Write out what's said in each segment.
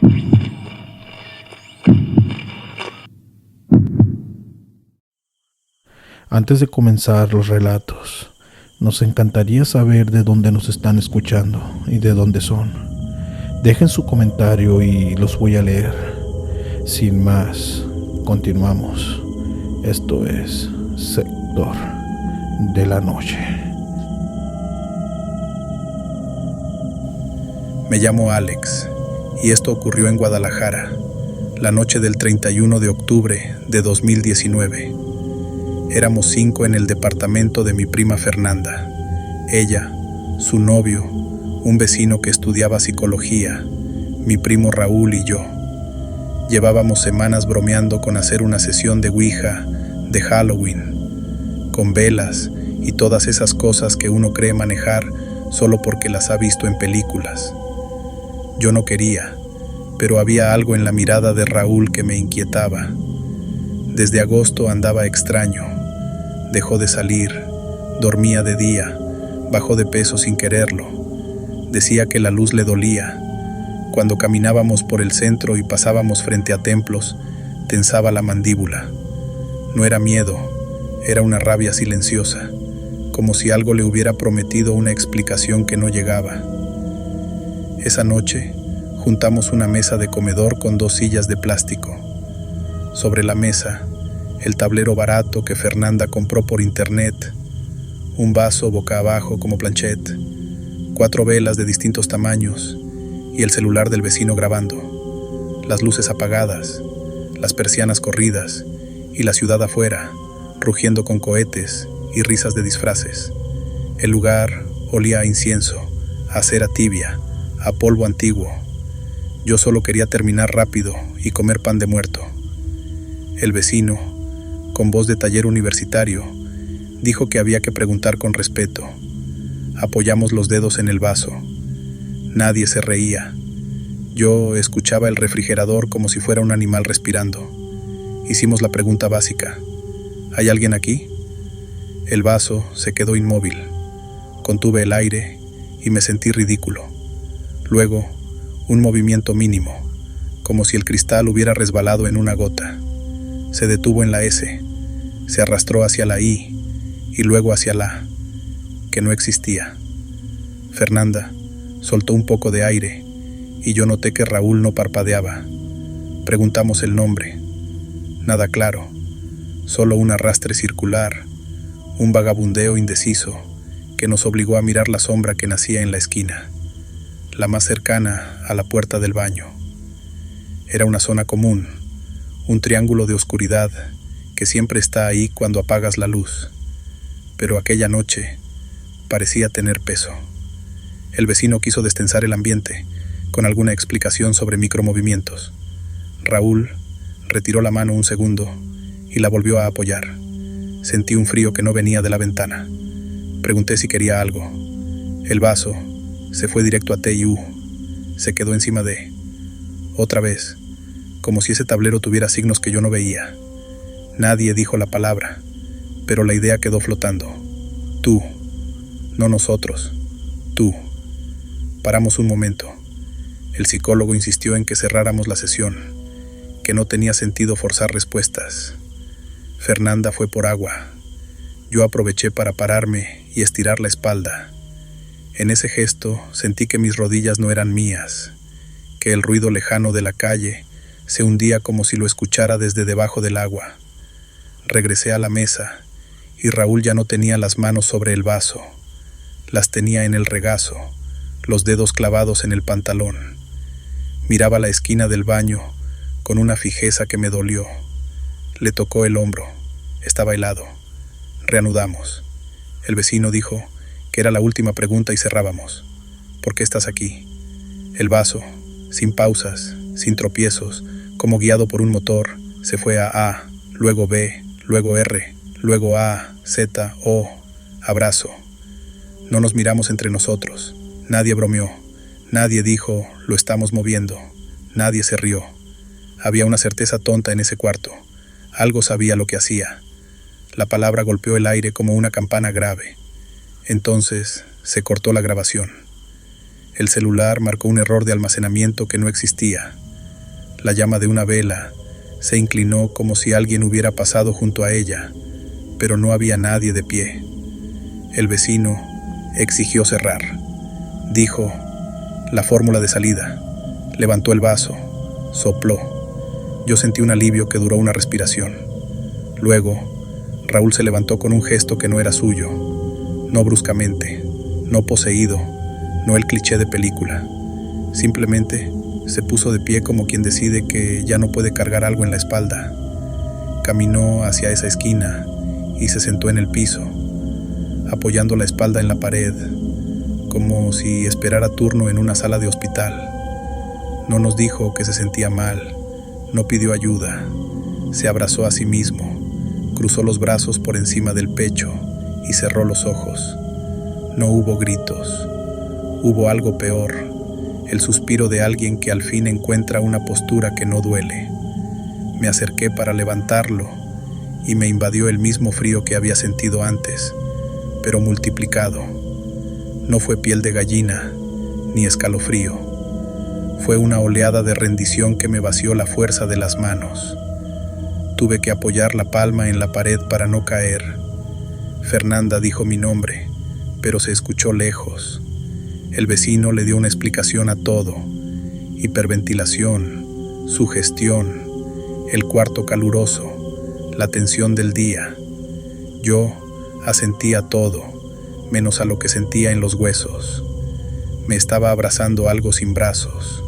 suyo. Antes de comenzar los relatos, nos encantaría saber de dónde nos están escuchando y de dónde son. Dejen su comentario y los voy a leer. Sin más, continuamos. Esto es Sector de la Noche. Me llamo Alex y esto ocurrió en Guadalajara, la noche del 31 de octubre de 2019. Éramos 5 en el departamento de mi prima Fernanda. Ella, su novio, un vecino que estudiaba psicología, mi primo Raúl y yo. Llevábamos semanas bromeando con hacer una sesión de Ouija, de Halloween, con velas y todas esas cosas que uno cree manejar solo porque las ha visto en películas. Yo no quería, pero había algo en la mirada de Raúl que me inquietaba. Desde agosto andaba extraño. Dejó de salir, dormía de día, bajó de peso sin quererlo. Decía que la luz le dolía. Cuando caminábamos por el centro y pasábamos frente a templos, tensaba la mandíbula. No era miedo, era una rabia silenciosa, como si algo le hubiera prometido una explicación que no llegaba. Esa noche, juntamos una mesa de comedor con 2 sillas de plástico. Sobre la mesa, el tablero barato que Fernanda compró por internet, un vaso boca abajo como planchette, 4 velas de distintos tamaños y el celular del vecino grabando, las luces apagadas, las persianas corridas y la ciudad afuera, rugiendo con cohetes y risas de disfraces. El lugar olía a incienso, a cera tibia, a polvo antiguo. Yo solo quería terminar rápido y comer pan de muerto. El vecino, con voz de taller universitario, dijo que había que preguntar con respeto. Apoyamos los dedos en el vaso. Nadie se reía. Yo escuchaba el refrigerador como si fuera un animal respirando. Hicimos la pregunta básica: ¿hay alguien aquí? El vaso se quedó inmóvil. Contuve el aire y me sentí ridículo. Luego, un movimiento mínimo, como si el cristal hubiera resbalado en una gota. Se detuvo en la S, se arrastró hacia la I y luego hacia la A, que no existía. Fernanda soltó un poco de aire y yo noté que Raúl no parpadeaba. Preguntamos el nombre. Nada claro, solo un arrastre circular, un vagabundeo indeciso que nos obligó a mirar la sombra que nacía en la esquina, la más cercana a la puerta del baño. Era una zona común, un triángulo de oscuridad que siempre está ahí cuando apagas la luz, pero aquella noche parecía tener peso. El vecino quiso destensar el ambiente con alguna explicación sobre micromovimientos. Raúl retiró la mano un segundo y la volvió a apoyar. Sentí un frío que no venía de la ventana. Pregunté si quería algo. El vaso se fue directo a T y U. Se quedó encima de... Otra vez, como si ese tablero tuviera signos que yo no veía. Nadie dijo la palabra, pero la idea quedó flotando. Tú, no nosotros, tú. Paramos un momento. El psicólogo insistió en que cerráramos la sesión, que no tenía sentido forzar respuestas. Fernanda fue por agua. Yo aproveché para pararme y estirar la espalda. En ese gesto sentí que mis rodillas no eran mías, que el ruido lejano de la calle se hundía como si lo escuchara desde debajo del agua. Regresé a la mesa y Raúl ya no tenía las manos sobre el vaso. Las tenía en el regazo, los dedos clavados en el pantalón. Miraba la esquina del baño con una fijeza que me dolió. Le tocó el hombro. Estaba helado. Reanudamos. El vecino dijo que era la última pregunta y cerrábamos. ¿Por qué estás aquí? El vaso, sin pausas, sin tropiezos, como guiado por un motor, se fue a A, luego B, luego R, luego A, Z, O, abrazo. No nos miramos entre nosotros. Nadie bromeó. Nadie dijo, lo estamos moviendo. Nadie se rió. Había una certeza tonta en ese cuarto. Algo sabía lo que hacía. La palabra golpeó el aire como una campana grave. Entonces se cortó la grabación. El celular marcó un error de almacenamiento que no existía. La llama de una vela se inclinó como si alguien hubiera pasado junto a ella, pero no había nadie de pie. El vecino exigió cerrar. Dijo la fórmula de salida. Levantó el vaso, sopló. Yo sentí un alivio que duró una respiración. Luego, Raúl se levantó con un gesto que no era suyo, no bruscamente, no poseído, no el cliché de película. Simplemente se puso de pie como quien decide que ya no puede cargar algo en la espalda. Caminó hacia esa esquina y se sentó en el piso, apoyando la espalda en la pared, como si esperara turno en una sala de hospital. No nos dijo que se sentía mal, no pidió ayuda, se abrazó a sí mismo, cruzó los brazos por encima del pecho y cerró los ojos. No hubo gritos, hubo algo peor. El suspiro de alguien que al fin encuentra una postura que no duele. Me acerqué para levantarlo y me invadió el mismo frío que había sentido antes, pero multiplicado. No fue piel de gallina, ni escalofrío. Fue una oleada de rendición que me vació la fuerza de las manos. Tuve que apoyar la palma en la pared para no caer. Fernanda dijo mi nombre, pero se escuchó lejos. El vecino le dio una explicación a todo: hiperventilación, sugestión, el cuarto caluroso, la tensión del día. Yo asentía a todo, menos a lo que sentía en los huesos. Me estaba abrazando algo sin brazos.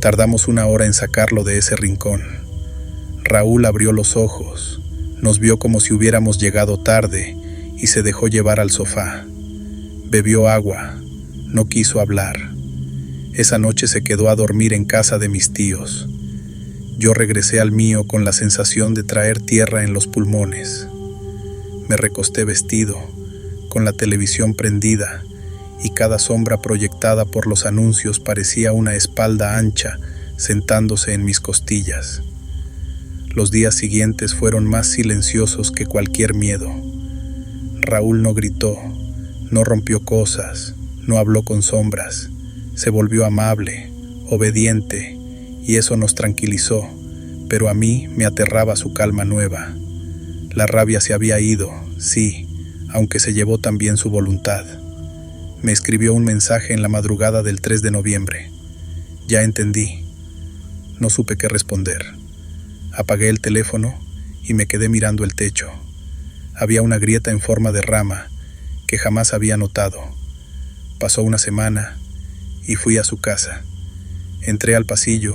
Tardamos 1 hora en sacarlo de ese rincón. Raúl abrió los ojos, nos vio como si hubiéramos llegado tarde y se dejó llevar al sofá. Bebió agua. No quiso hablar. Esa noche se quedó a dormir en casa de mis tíos. Yo regresé al mío con la sensación de traer tierra en los pulmones. Me recosté vestido, con la televisión prendida, y cada sombra proyectada por los anuncios parecía una espalda ancha sentándose en mis costillas. Los días siguientes fueron más silenciosos que cualquier miedo. Raúl no gritó, no rompió cosas, no habló con sombras, se volvió amable, obediente, y eso nos tranquilizó, pero a mí me aterraba su calma nueva. La rabia se había ido, sí, aunque se llevó también su voluntad. Me escribió un mensaje en la madrugada del 3 de noviembre. Ya entendí. No supe qué responder. Apagué el teléfono y me quedé mirando el techo. Había una grieta en forma de rama que jamás había notado. Pasó una semana y fui a su casa. Entré al pasillo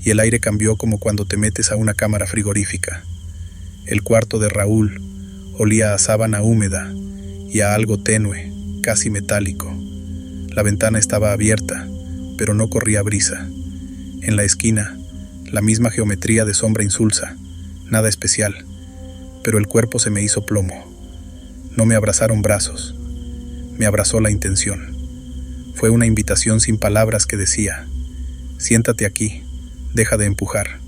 y el aire cambió como cuando te metes a una cámara frigorífica. El cuarto de Raúl olía a sábana húmeda y a algo tenue, casi metálico. La ventana estaba abierta, pero no corría brisa. En la esquina, la misma geometría de sombra insulsa, nada especial, pero el cuerpo se me hizo plomo. No me abrazaron brazos. Me abrazó la intención. Fue una invitación sin palabras que decía: siéntate aquí, deja de empujar.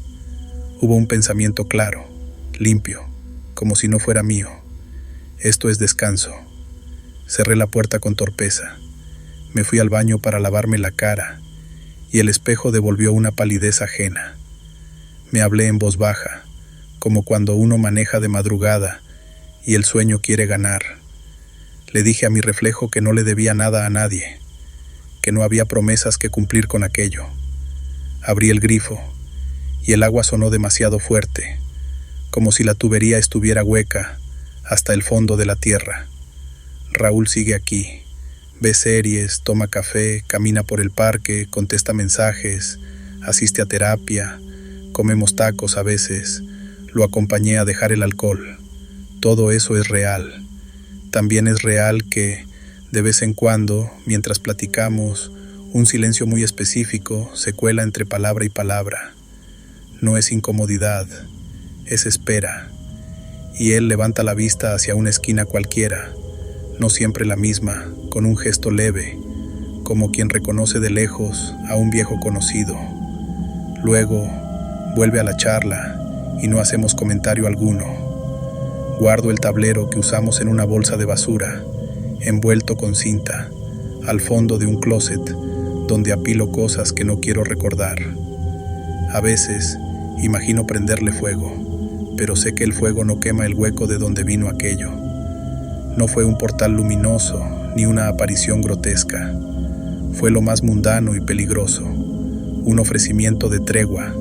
Hubo un pensamiento claro, limpio, como si no fuera mío. Esto es descanso. Cerré la puerta con torpeza. Me fui al baño para lavarme la cara, y el espejo devolvió una palidez ajena. Me hablé en voz baja, como cuando uno maneja de madrugada y el sueño quiere ganar. Le dije a mi reflejo que no le debía nada a nadie, que no había promesas que cumplir con aquello. Abrí el grifo y el agua sonó demasiado fuerte, como si la tubería estuviera hueca hasta el fondo de la tierra. Raúl sigue aquí, ve series, toma café, camina por el parque, contesta mensajes, asiste a terapia, comemos tacos a veces, lo acompañé a dejar el alcohol. Todo eso es real. También es real que, de vez en cuando, mientras platicamos, un silencio muy específico se cuela entre palabra y palabra. No es incomodidad, es espera. Y él levanta la vista hacia una esquina cualquiera, no siempre la misma, con un gesto leve, como quien reconoce de lejos a un viejo conocido. Luego, vuelve a la charla y no hacemos comentario alguno. Guardo el tablero que usamos en una bolsa de basura, envuelto con cinta, al fondo de un closet donde apilo cosas que no quiero recordar. A veces imagino prenderle fuego, pero sé que el fuego no quema el hueco de donde vino aquello. No fue un portal luminoso ni una aparición grotesca. Fue lo más mundano y peligroso, un ofrecimiento de tregua.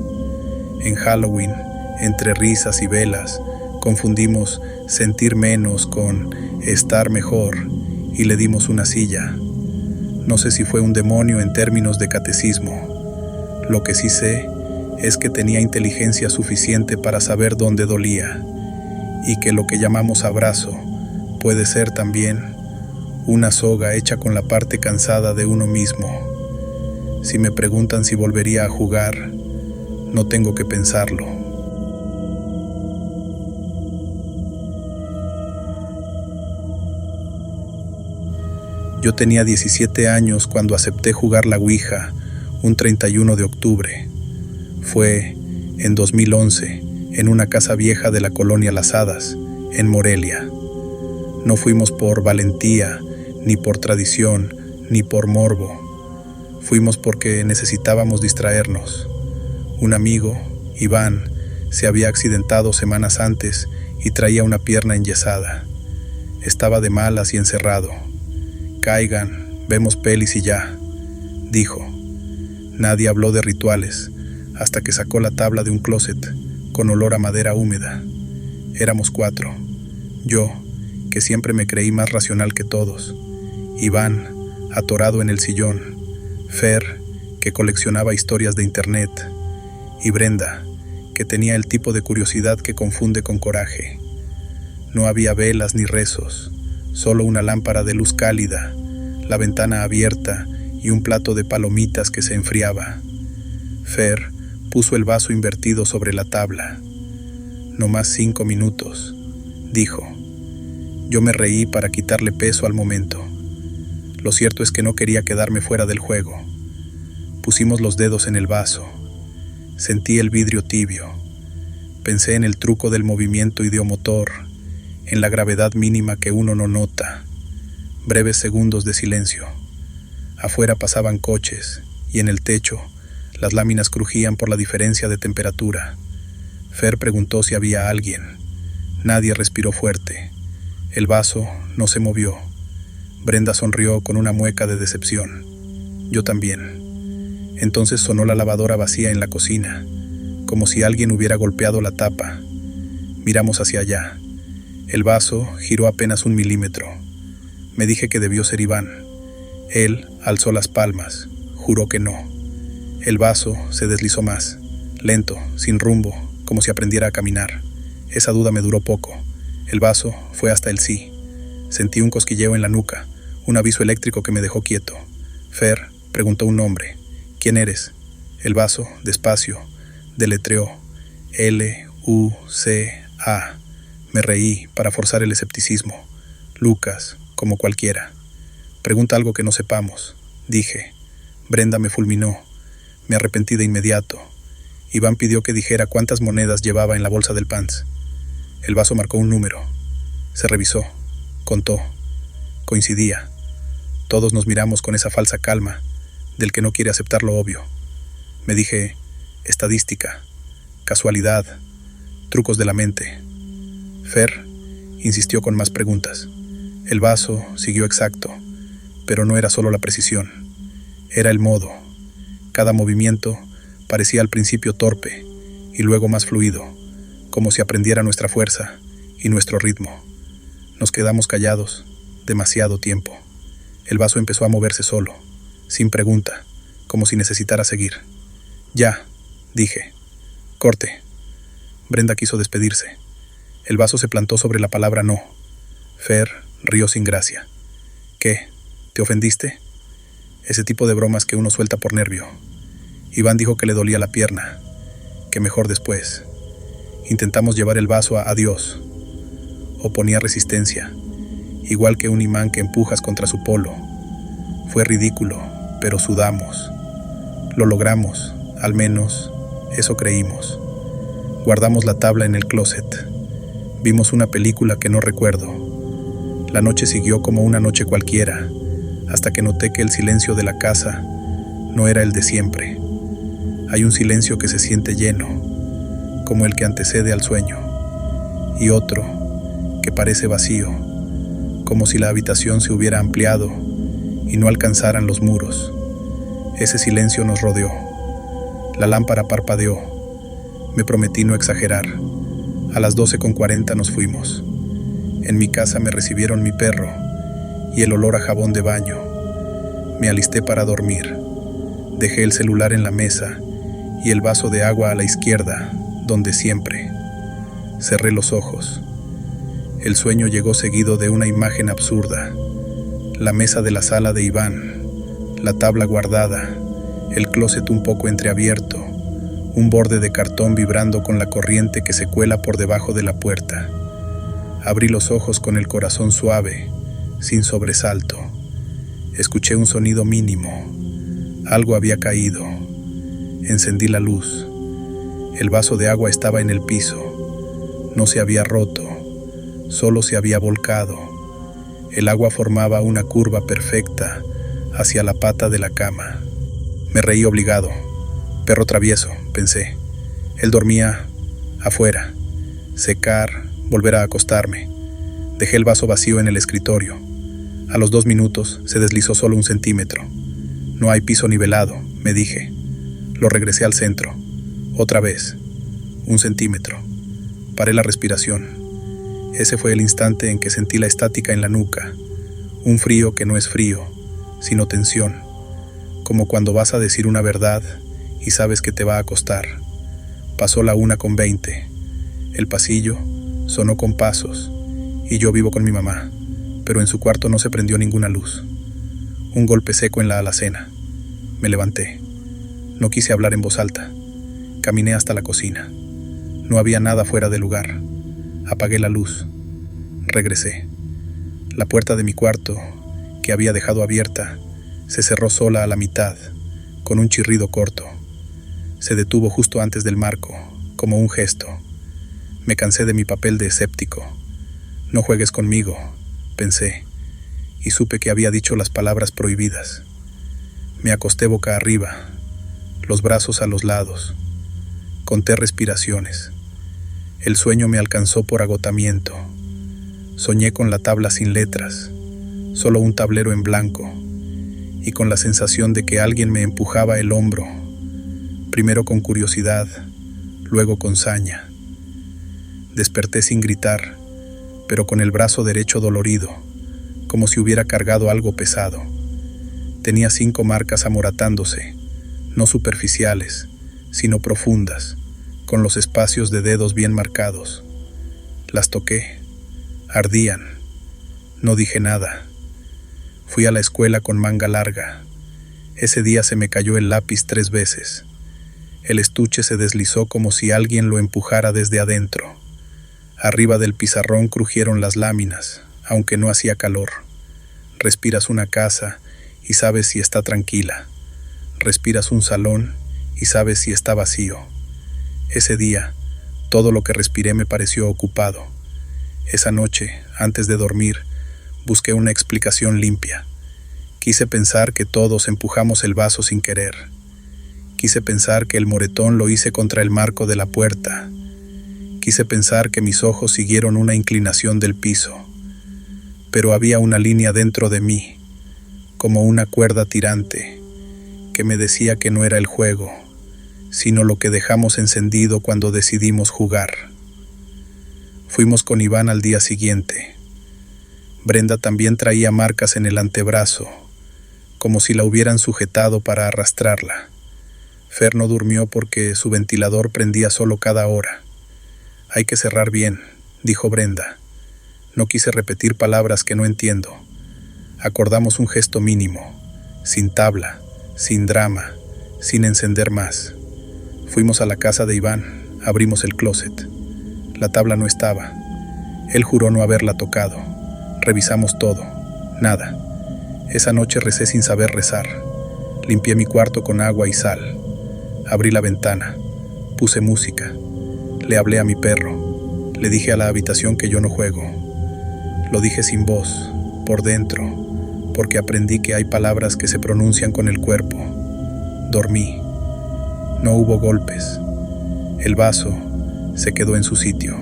En Halloween, entre risas y velas, confundimos sentir menos con estar mejor y le dimos una silla. No sé si fue un demonio en términos de catecismo. Lo que sí sé es que tenía inteligencia suficiente para saber dónde dolía, y que lo que llamamos abrazo puede ser también una soga hecha con la parte cansada de uno mismo. Si me preguntan si volvería a jugar, no tengo que pensarlo. Yo tenía 17 años cuando acepté jugar la Ouija un 31 de octubre. Fue en 2011, en una casa vieja de la colonia Las Hadas, en Morelia. No fuimos por valentía, ni por tradición, ni por morbo. Fuimos porque necesitábamos distraernos. Un amigo, Iván, se había accidentado semanas antes y traía una pierna enyesada. Estaba de malas y encerrado. Caigan, vemos pelis y ya, dijo. Nadie habló de rituales hasta que sacó la tabla de un closet con olor a madera húmeda. Éramos 4. Yo, que siempre me creí más racional que todos. Iván, atorado en el sillón. Fer, que coleccionaba historias de internet. Y Brenda, que tenía el tipo de curiosidad que confunde con coraje. No había velas ni rezos, solo una lámpara de luz cálida, la ventana abierta y un plato de palomitas que se enfriaba. Fer puso el vaso invertido sobre la tabla. No más 5 minutos, dijo. Yo me reí para quitarle peso al momento. Lo cierto es que no quería quedarme fuera del juego. Pusimos los dedos en el vaso. Sentí el vidrio tibio. Pensé en el truco del movimiento ideomotor, en la gravedad mínima que uno no nota. Breves segundos de silencio. Afuera pasaban coches, y en el techo, las láminas crujían por la diferencia de temperatura. Fer preguntó si había alguien. Nadie respiró fuerte. El vaso no se movió. Brenda sonrió con una mueca de decepción. Yo también. Entonces sonó la lavadora vacía en la cocina, como si alguien hubiera golpeado la tapa. Miramos hacia allá. El vaso giró apenas 1 milímetro. Me dije que debió ser Iván. Él alzó las palmas. Juró que no. El vaso se deslizó más, lento, sin rumbo, como si aprendiera a caminar. Esa duda me duró poco. El vaso fue hasta el sí. Sentí un cosquilleo en la nuca, un aviso eléctrico que me dejó quieto. Fer preguntó un nombre. ¿Quién eres? El vaso, despacio, deletreó. L-U-C-A. Me reí para forzar el escepticismo. Lucas, como cualquiera. Pregunta algo que no sepamos, dije. Brenda me fulminó. Me arrepentí de inmediato. Iván pidió que dijera cuántas monedas llevaba en la bolsa del pants. El vaso marcó un número. Se revisó. Contó. Coincidía. Todos nos miramos con esa falsa calma del que no quiere aceptar lo obvio. Me dije, estadística, casualidad, trucos de la mente. Fer insistió con más preguntas. El vaso siguió exacto, pero no era solo la precisión. Era el modo. Cada movimiento parecía al principio torpe y luego más fluido, como si aprendiera nuestra fuerza y nuestro ritmo. Nos quedamos callados demasiado tiempo. El vaso empezó a moverse solo, sin pregunta, como si necesitara seguir. Ya, dije. Corte. Brenda quiso despedirse. El vaso se plantó sobre la palabra no. Fer rió sin gracia. ¿Qué? ¿Te ofendiste? Ese tipo de bromas que uno suelta por nervio. Iván dijo que le dolía la pierna, que mejor después. Intentamos llevar el vaso a Dios. Oponía resistencia, igual que un imán que empujas contra su polo. Fue ridículo, pero sudamos. Lo logramos, al menos eso creímos. Guardamos la tabla en el closet. Vimos una película que no recuerdo. La noche siguió como una noche cualquiera, hasta que noté que el silencio de la casa no era el de siempre. Hay un silencio que se siente lleno, como el que antecede al sueño, y otro que parece vacío, como si la habitación se hubiera ampliado y no alcanzaran los muros. Ese silencio nos rodeó. La lámpara parpadeó. Me prometí no exagerar. A las 12:40 nos fuimos. En mi casa me recibieron mi perro y el olor a jabón de baño. Me alisté para dormir. Dejé el celular en la mesa y el vaso de agua a la izquierda, donde siempre. Cerré los ojos. El sueño llegó seguido de una imagen absurda. La mesa de la sala de Iván, la tabla guardada, el closet un poco entreabierto, un borde de cartón vibrando con la corriente que se cuela por debajo de la puerta. Abrí los ojos con el corazón suave, sin sobresalto. Escuché un sonido mínimo. Algo había caído. Encendí la luz. El vaso de agua estaba en el piso. No se había roto, solo se había volcado. El agua formaba una curva perfecta hacia la pata de la cama. Me reí obligado. Perro travieso, pensé. Él dormía afuera. Secar, volver a acostarme. Dejé el vaso vacío en el escritorio. A los 2 minutos se deslizó solo 1 centímetro. No hay piso nivelado, me dije. Lo regresé al centro. Otra vez. 1 centímetro. Paré la respiración. Ese fue el instante en que sentí la estática en la nuca. Un frío que no es frío, sino tensión. Como cuando vas a decir una verdad y sabes que te va a costar. Pasó la 1:20. El pasillo sonó con pasos y yo vivo con mi mamá, pero en su cuarto no se prendió ninguna luz. Un golpe seco en la alacena. Me levanté. No quise hablar en voz alta. Caminé hasta la cocina. No había nada fuera de lugar. Apagué la luz. Regresé. La puerta de mi cuarto, que había dejado abierta, se cerró sola a la mitad, con un chirrido corto. Se detuvo justo antes del marco, como un gesto. Me cansé de mi papel de escéptico. No juegues conmigo, pensé, y supe que había dicho las palabras prohibidas. Me acosté boca arriba, los brazos a los lados. Conté respiraciones. El sueño me alcanzó por agotamiento. Soñé con la tabla sin letras, solo un tablero en blanco, y con la sensación de que alguien me empujaba el hombro, primero con curiosidad, luego con saña. Desperté sin gritar, pero con el brazo derecho dolorido, como si hubiera cargado algo pesado. Tenía 5 marcas amoratándose, no superficiales, sino profundas, con los espacios de dedos bien marcados. Las toqué, ardían. No dije nada. Fui a la escuela con manga larga. Ese día se me cayó el lápiz 3 veces. El estuche se deslizó como si alguien lo empujara desde adentro. Arriba del pizarrón crujieron las láminas, aunque no hacía calor. Respiras una casa y sabes si está tranquila. Respiras un salón y sabes si está vacío. Ese día, todo lo que respiré me pareció ocupado. Esa noche, antes de dormir, busqué una explicación limpia. Quise pensar que todos empujamos el vaso sin querer. Quise pensar que el moretón lo hice contra el marco de la puerta. Quise pensar que mis ojos siguieron una inclinación del piso. Pero había una línea dentro de mí, como una cuerda tirante, que me decía que no era el juego, sino lo que dejamos encendido cuando decidimos jugar. Fuimos con Iván al día siguiente. Brenda también traía marcas en el antebrazo, como si la hubieran sujetado para arrastrarla. Fer no durmió porque su ventilador prendía solo cada hora. Hay que cerrar bien, dijo Brenda. No quise repetir palabras que no entiendo. Acordamos un gesto mínimo, sin tabla, sin drama, sin encender más. Fuimos a la casa de Iván, abrimos el closet. La tabla no estaba. Él juró no haberla tocado. Revisamos todo. Nada. Esa noche recé sin saber rezar. Limpié mi cuarto con agua y sal. Abrí la ventana. Puse música. Le hablé a mi perro. Le dije a la habitación que yo no juego. Lo dije sin voz, por dentro, porque aprendí que hay palabras que se pronuncian con el cuerpo. Dormí. No hubo golpes. El vaso se quedó en su sitio.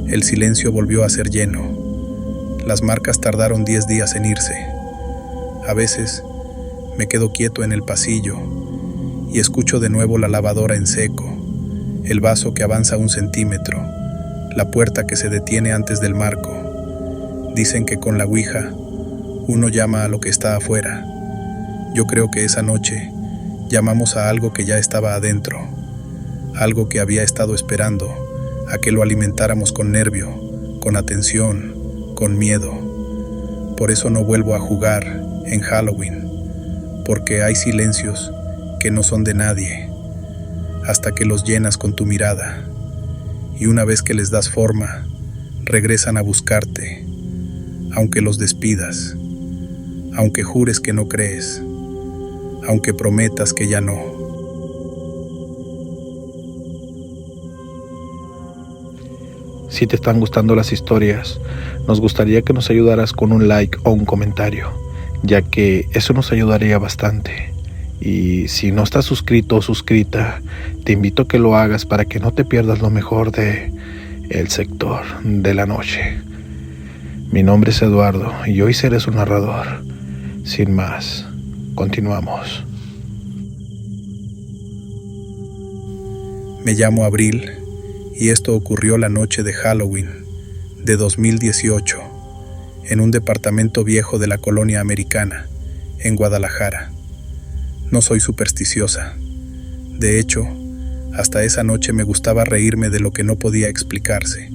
El silencio volvió a ser lleno. Las marcas tardaron 10 días en irse. A veces me quedo quieto en el pasillo y escucho de nuevo la lavadora en seco, el vaso que avanza 1 centímetro, la puerta que se detiene antes del marco. Dicen que con la ouija uno llama a lo que está afuera. Yo creo que esa noche llamamos a algo que ya estaba adentro, algo que había estado esperando a que lo alimentáramos con nervio, con atención, con miedo. Por eso no vuelvo a jugar en Halloween, porque hay silencios que no son de nadie, hasta que los llenas con tu mirada, y una vez que les das forma, regresan a buscarte, aunque los despidas, aunque jures que no crees, aunque prometas que ya no. Si te están gustando las historias, nos gustaría que nos ayudaras con un like o un comentario, ya que eso nos ayudaría bastante. Y si no estás suscrito o suscrita, te invito a que lo hagas para que no te pierdas lo mejor de El Sector de la Noche. Mi nombre es Eduardo y hoy seré su narrador. Sin más, continuamos. Me llamo Abril y esto ocurrió la noche de Halloween de 2018 en un departamento viejo de la colonia americana, en Guadalajara. No soy supersticiosa. De hecho, hasta esa noche me gustaba reírme de lo que no podía explicarse.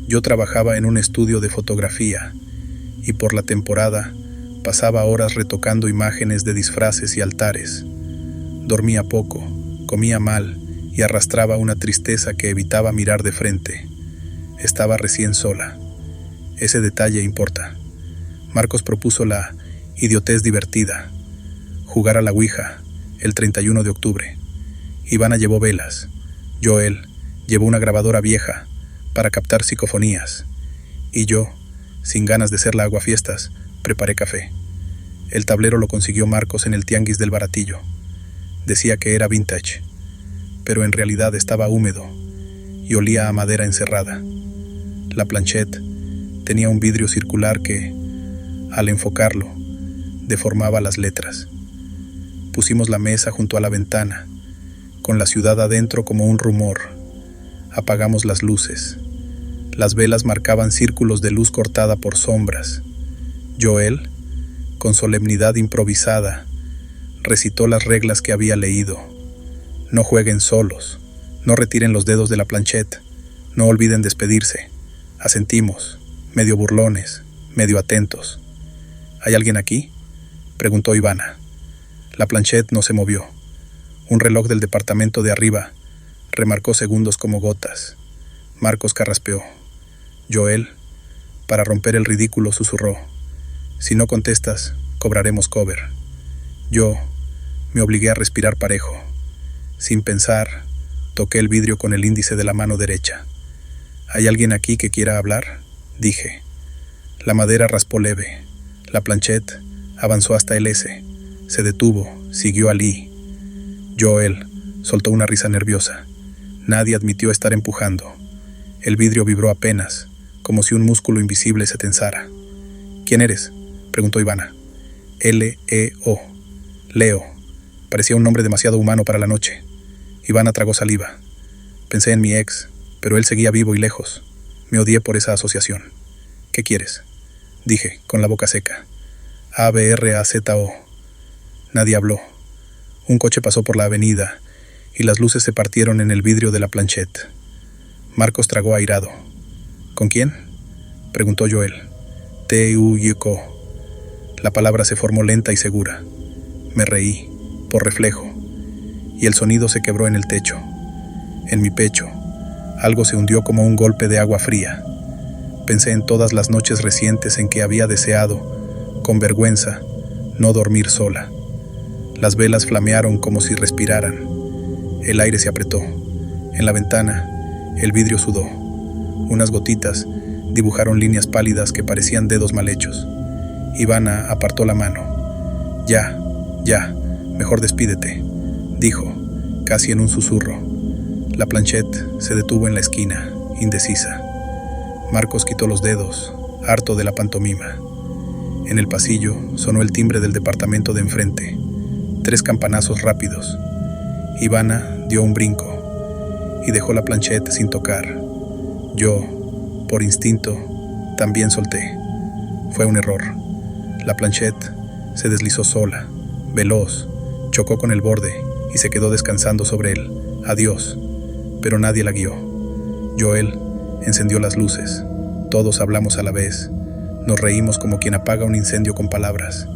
Yo trabajaba en un estudio de fotografía y por la temporada pasaba horas retocando imágenes de disfraces y altares. Dormía poco, comía mal y arrastraba una tristeza que evitaba mirar de frente. Estaba recién sola. Ese detalle importa. Marcos propuso la idiotez divertida: jugar a la ouija el 31 de octubre. Ivana llevó velas. Joel llevó una grabadora vieja para captar psicofonías. Y yo, sin ganas de ser la aguafiestas, preparé café. El tablero lo consiguió Marcos en el tianguis del Baratillo. Decía que era vintage, pero en realidad estaba húmedo y olía a madera encerrada. La planchette tenía un vidrio circular que, al enfocarlo, deformaba las letras. Pusimos la mesa junto a la ventana, con la ciudad adentro como un rumor. Apagamos las luces. Las velas marcaban círculos de luz cortada por sombras. Joel, con solemnidad improvisada, recitó las reglas que había leído. No jueguen solos, no retiren los dedos de la planchette, no olviden despedirse. Asentimos, medio burlones, medio atentos. ¿Hay alguien aquí?, preguntó Ivana. La planchette no se movió. Un reloj del departamento de arriba remarcó segundos como gotas. Marcos carraspeó. Joel, para romper el ridículo, susurró: si no contestas, cobraremos cover. Yo me obligué a respirar parejo. Sin pensar, toqué el vidrio con el índice de la mano derecha. ¿Hay alguien aquí que quiera hablar?, dije. La madera raspó leve. La planchette avanzó hasta el S. Se detuvo, siguió al I. Joel soltó una risa nerviosa. Nadie admitió estar empujando. El vidrio vibró apenas, como si un músculo invisible se tensara. ¿Quién eres?, preguntó Ivana. L-E-O. Leo. Parecía un nombre demasiado humano para la noche. Ivana tragó saliva. Pensé en mi ex, pero él seguía vivo y lejos. Me odié por esa asociación. ¿Qué quieres?, dije, con la boca seca. A-B-R-A-Z-O. Nadie habló. Un coche pasó por la avenida y las luces se partieron en el vidrio de la planchette. Marcos tragó airado. ¿Con quién?, preguntó Joel. T-U-Y-Co. La palabra se formó lenta y segura. Me reí, por reflejo, y el sonido se quebró en el techo. En mi pecho, algo se hundió como un golpe de agua fría. Pensé en todas las noches recientes en que había deseado, con vergüenza, no dormir sola. Las velas flamearon como si respiraran. El aire se apretó. En la ventana, el vidrio sudó. Unas gotitas dibujaron líneas pálidas que parecían dedos mal hechos. Ivana apartó la mano. Ya, mejor despídete, dijo, casi en un susurro. La planchette se detuvo en la esquina, indecisa. Marcos quitó los dedos, harto de la pantomima. En el pasillo sonó el timbre del departamento de enfrente. 3 campanazos rápidos. Ivana dio un brinco y dejó la planchette sin tocar. Yo, por instinto, también solté. Fue un error. La planchette se deslizó sola, veloz, chocó con el borde y se quedó descansando sobre él. Adiós. Pero nadie la guió. Joel encendió las luces. Todos hablamos a la vez. Nos reímos como quien apaga un incendio con palabras.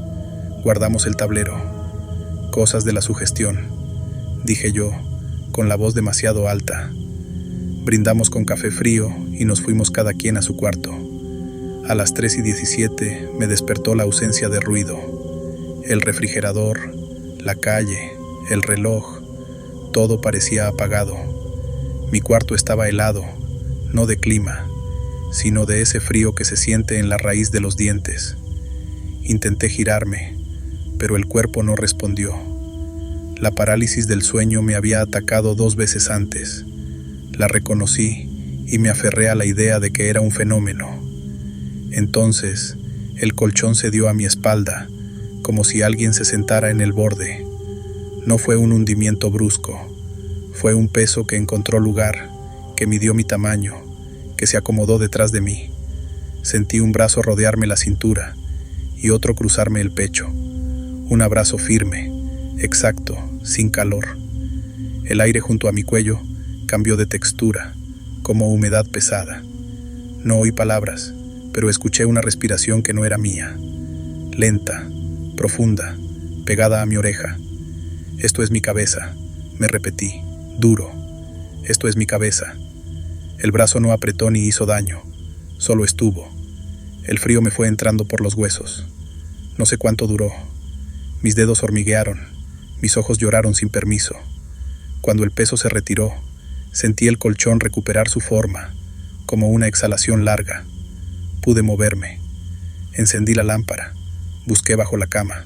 Guardamos el tablero. Cosas de la sugestión, dije yo, con la voz demasiado alta. Brindamos con café frío y nos fuimos cada quien a su cuarto. A las 3:17 me despertó la ausencia de ruido. El refrigerador, la calle, el reloj, todo parecía apagado. Mi cuarto estaba helado, no de clima, sino de ese frío que se siente en la raíz de los dientes. Intenté girarme, pero el cuerpo no respondió. La parálisis del sueño me había atacado 2 veces antes. La reconocí y me aferré a la idea de que era un fenómeno. Entonces, el colchón cedió a mi espalda, como si alguien se sentara en el borde. No fue un hundimiento brusco, fue un peso que encontró lugar, que midió mi tamaño, que se acomodó detrás de mí. Sentí un brazo rodearme la cintura y otro cruzarme el pecho. Un abrazo firme, exacto, sin calor. El aire junto a mi cuello cambió de textura, como humedad pesada. No oí palabras, pero escuché una respiración que no era mía. Lenta, profunda, pegada a mi oreja. Esto es mi cabeza, me repetí, duro. Esto es mi cabeza. El brazo no apretó ni hizo daño, solo estuvo. El frío me fue entrando por los huesos. No sé cuánto duró. Mis dedos hormiguearon, mis ojos lloraron sin permiso. Cuando el peso se retiró, sentí el colchón recuperar su forma, como una exhalación larga. Pude moverme. Encendí la lámpara, busqué bajo la cama,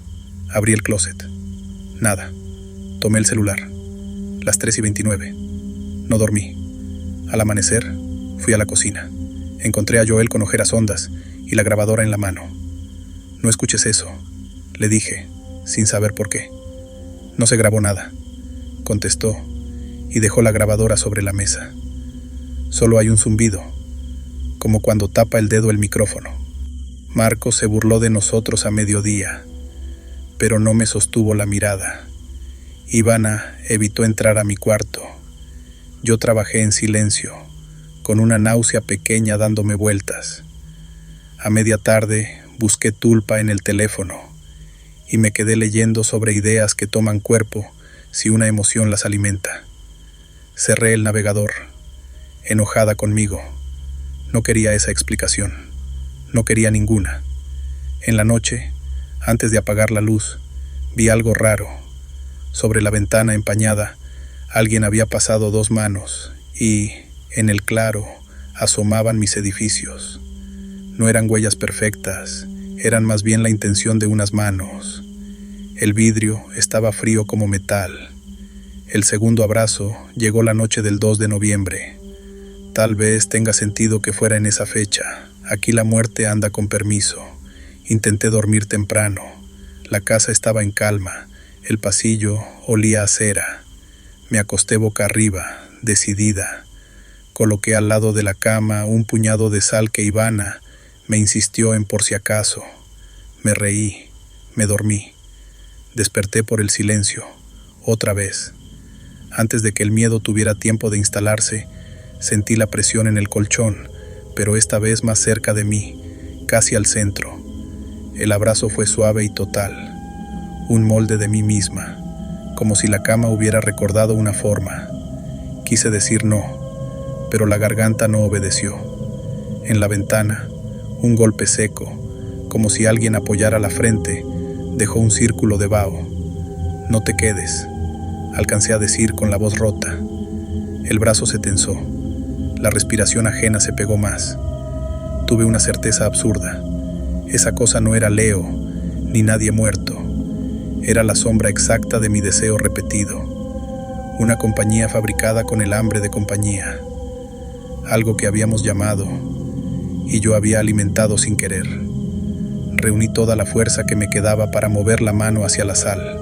abrí el closet. Nada. Tomé el celular. Las 3:29. No dormí. Al amanecer, fui a la cocina. Encontré a Joel con ojeras hondas y la grabadora en la mano. No escuches eso, le dije, sin saber por qué. No se grabó nada, contestó, y dejó la grabadora sobre la mesa. Solo hay un zumbido, como cuando tapa el dedo el micrófono. Marcos se burló de nosotros a mediodía, pero no me sostuvo la mirada. Ivana evitó entrar a mi cuarto. Yo trabajé en silencio, con una náusea pequeña dándome vueltas. A media tarde busqué Tulpa en el teléfono y me quedé leyendo sobre ideas que toman cuerpo si una emoción las alimenta. Cerré el navegador, enojada conmigo. No quería esa explicación, no quería ninguna. En la noche, antes de apagar la luz, vi algo raro. Sobre la ventana empañada, alguien había pasado 2 manos y, en el claro, asomaban mis edificios. No eran huellas perfectas, eran más bien la intención de unas manos. El vidrio estaba frío como metal. El segundo abrazo llegó la noche del 2 de noviembre. Tal vez tenga sentido que fuera en esa fecha. Aquí la muerte anda con permiso. Intenté dormir temprano. La casa estaba en calma. El pasillo olía a cera. Me acosté boca arriba, decidida. Coloqué al lado de la cama un puñado de sal que Ivana me insistió en por si acaso. Me reí, me dormí. Desperté por el silencio, otra vez. Antes de que el miedo tuviera tiempo de instalarse, sentí la presión en el colchón, pero esta vez más cerca de mí, casi al centro. El abrazo fue suave y total, un molde de mí misma, como si la cama hubiera recordado una forma. Quise decir no, pero la garganta no obedeció. En la ventana, un golpe seco, como si alguien apoyara la frente, dejó un círculo de vaho. No te quedes, alcancé a decir con la voz rota. El brazo se tensó, la respiración ajena se pegó más. Tuve una certeza absurda. Esa cosa no era Leo, ni nadie muerto. Era la sombra exacta de mi deseo repetido. Una compañía fabricada con el hambre de compañía. Algo que habíamos llamado y yo había alimentado sin querer. Reuní toda la fuerza que me quedaba para mover la mano hacia la sal.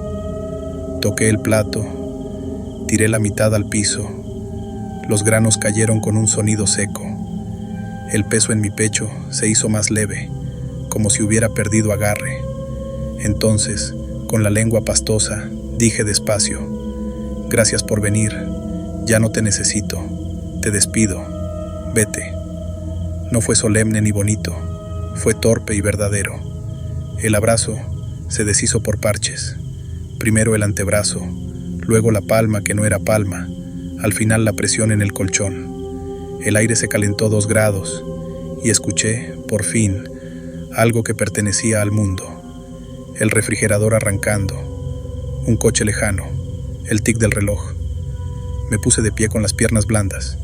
Toqué el plato, tiré la mitad al piso. Los granos cayeron con un sonido seco. El peso en mi pecho se hizo más leve, como si hubiera perdido agarre. Entonces, con la lengua pastosa, dije despacio: gracias por venir, ya no te necesito, te despido, vete. No fue solemne ni bonito, fue torpe y verdadero. El abrazo se deshizo por parches. Primero el antebrazo, luego la palma que no era palma, al final la presión en el colchón. El aire se calentó 2 grados y escuché, por fin, algo que pertenecía al mundo. El refrigerador arrancando, un coche lejano, el tic del reloj. Me puse de pie con las piernas blandas.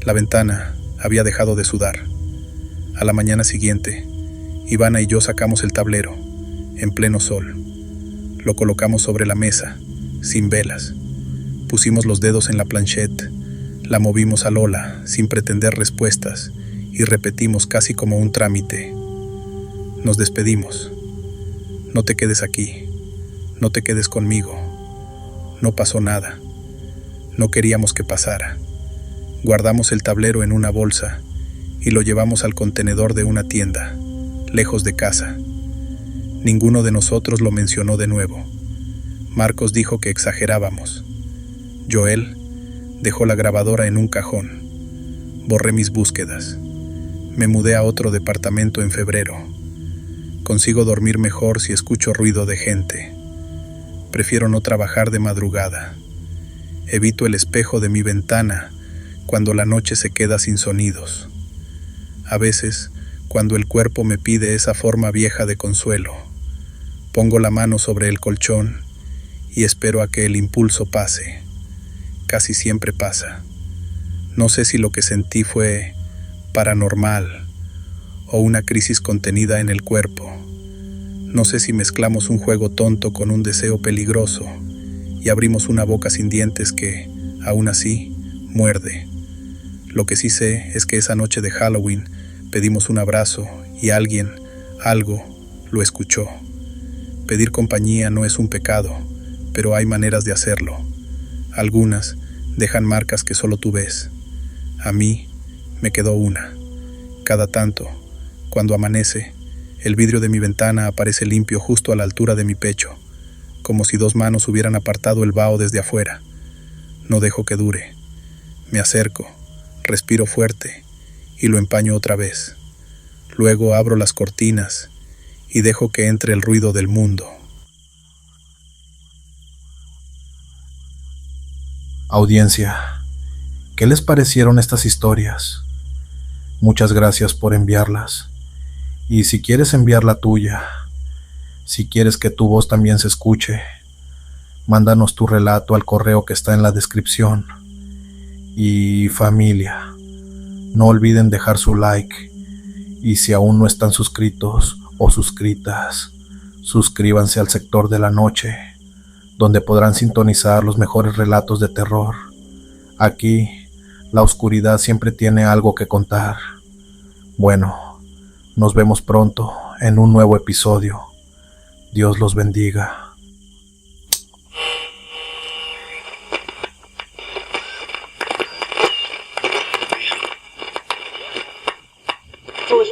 La ventana había dejado de sudar. A la mañana siguiente, Ivana y yo sacamos el tablero, en pleno sol. Lo colocamos sobre la mesa, sin velas. Pusimos los dedos en la planchette, la movimos a Lola, sin pretender respuestas, y repetimos casi como un trámite. Nos despedimos. No te quedes aquí, no te quedes conmigo. No pasó nada. No queríamos que pasara. Guardamos el tablero en una bolsa y lo llevamos al contenedor de una tienda, lejos de casa. Ninguno de nosotros lo mencionó de nuevo. Marcos dijo que exagerábamos. Joel dejó la grabadora en un cajón. Borré mis búsquedas. Me mudé a otro departamento en febrero. Consigo dormir mejor si escucho ruido de gente. Prefiero no trabajar de madrugada. Evito el espejo de mi ventana cuando la noche se queda sin sonidos. A veces, cuando el cuerpo me pide esa forma vieja de consuelo, pongo la mano sobre el colchón y espero a que el impulso pase. Casi siempre pasa. No sé si lo que sentí fue paranormal o una crisis contenida en el cuerpo. No sé si mezclamos un juego tonto con un deseo peligroso y abrimos una boca sin dientes que, aún así, muerde. Lo que sí sé es que esa noche de Halloween pedimos un abrazo y alguien, algo, lo escuchó. Pedir compañía no es un pecado, pero hay maneras de hacerlo. Algunas dejan marcas que solo tú ves. A mí me quedó una. Cada tanto, cuando amanece, el vidrio de mi ventana aparece limpio justo a la altura de mi pecho, como si 2 manos hubieran apartado el vaho desde afuera. No dejo que dure. Me acerco, respiro fuerte y lo empaño otra vez. Luego abro las cortinas y dejo que entre el ruido del mundo. Audiencia, ¿qué les parecieron estas historias? Muchas gracias por enviarlas. Y si quieres enviar la tuya, si quieres que tu voz también se escuche, mándanos tu relato al correo que está en la descripción. Y familia, no olviden dejar su like. Y si aún no están suscritos o suscritas, suscríbanse al Sector de la Noche, donde podrán sintonizar los mejores relatos de terror. Aquí, la oscuridad siempre tiene algo que contar. Bueno, nos vemos pronto en un nuevo episodio. Dios los bendiga. Pues